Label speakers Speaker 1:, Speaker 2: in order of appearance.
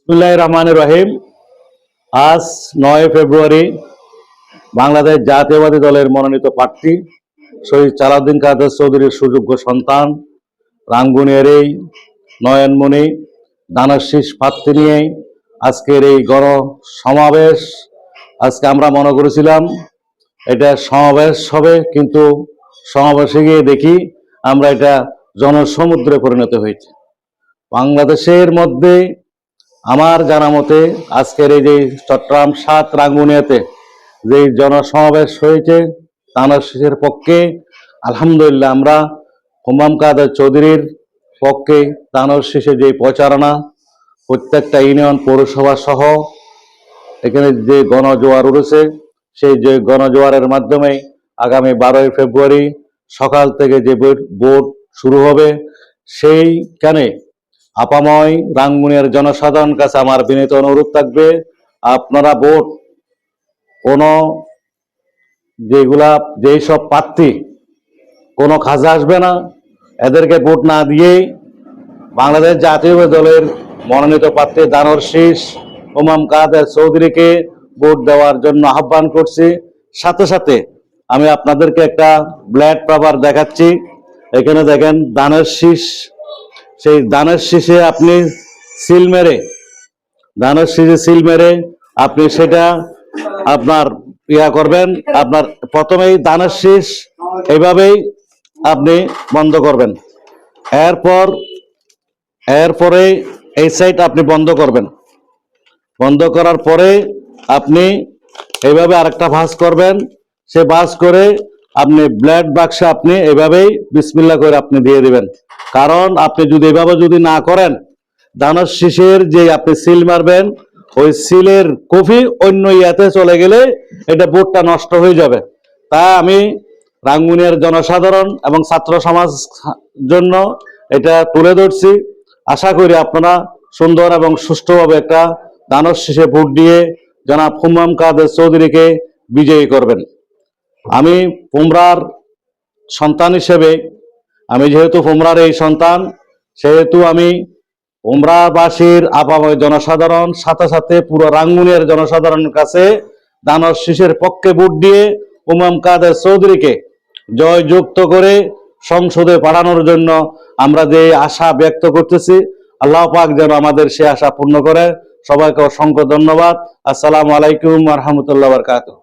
Speaker 1: বিসমিল্লাহির রহমানির রহিম। আজ 9 ফেব্রুয়ারি বাংলাদেশ জাতীয়বাদী দলের মনোনীত প্রার্থী শহীদ সালাউদ্দিন কাদের চৌধুরীর সুযোগ্য সন্তান রাঙ্গুনিয়ার এই নয়নমণি দানশীষ প্রার্থী নিয়ে আজকের এই গণ সমাবেশ। আজকে আমরা মনে করেছিলাম এটা সমাবেশ হবে, কিন্তু সমাবেশে গিয়ে দেখি আমরা এটা জনসমুদ্রে পরিণত হয়েছে। বাংলাদেশের মধ্যে আমার জানা মতে আজকের এই যে চট্টগ্রাম 7 রাঙ্গুনিয়াতে যে জনসমাবেশ হয়েছে দানশীষের পক্ষে, আলহামদুলিল্লাহ আমরা হুমাম কাদের চৌধুরীর পক্ষে দানশীষে যে প্রচারণা প্রত্যেকটা ইউনিয়ন পৌরসভা সহ এখানে যে গণজোয়ার উঠেছে, সেই যে গণজোয়ারের মাধ্যমে আগামী 12 ফেব্রুয়ারি সকাল থেকে যে ভোট শুরু হবে, সেইখানে আপাময় রাঙ্গুনিয়ার জনসাধারণ কাছে আমার বিনীত অনুরোধ থাকবে, আপনারা ভোট কোনো যেই সব প্রার্থী কোনো কাজে আসবে না, এদেরকে ভোট না দিয়েই বাংলাদেশ জাতীয় দলের মনোনীত প্রার্থী দানশীষ হুমাম কাদের চৌধুরীকে ভোট দেওয়ার জন্য আহ্বান করছি। সাথে সাথে আমি আপনাদেরকে একটা ব্ল্যাড পেপার দেখাচ্ছি। এখানে দেখেন দানশীষ, সেই দানশীষে আপনি সিল মেরে আপনি সেটা আপনার করবেন। আপনার প্রথমেই দানশীষ এইভাবেই আপনি বন্ধ করবেন, এরপরে এই সাইড আপনি বন্ধ করবেন। বন্ধ করার পরে আপনি এইভাবে আরেকটা ভাঁজ করবেন। সে ভাঁজ করে আপনি ব্ল্যাড বাক্সে আপনি এইভাবেই বিসমিল্লাহ করে আপনি দিয়ে দিবেন। কারণ আপনি যদি এভাবে যদি না করেন, দানশীষের যে আপনি সিল মারবেন, ওই সিলের কপি অন্য ইয়াতে চলে গেলে এটা ভোটটা নষ্ট হয়ে যাবে। তাই আমি রাঙ্গুনিয়ার জনসাধারণ এবং ছাত্র সমাজ জন্য এটা তুলে ধরছি। আশা করি আপনারা সুন্দর এবং সুষ্ঠুভাবে একটা দানশীষে ভোট দিয়ে জনাব হুমাম কাদের চৌধুরীকে বিজয়ী করবেন। আমি পুমরার সন্তান হিসেবে, আমি যেহেতু পুমরার এই সন্তান, সেহেতু আমি পুমরাবাসীর আপাময় জনসাধারণ সাথে সাথে পুরো রাঙ্গুনিয়ার জনসাধারণের কাছে দানশীষের পক্ষে ভোট দিয়ে হুমাম কাদের চৌধুরীকে জয়যুক্ত করে সংসদে পাঠানোর জন্য আমরা যে আশা ব্যক্ত করতেছি, আল্লাহ পাক যেন আমাদের সে আশা পূর্ণ করে। সবাইকে অসংখ্য ধন্যবাদ। আসসালামু আলাইকুম ওয়া রাহমাতুল্লাহি ওয়া বারাকাতুহু।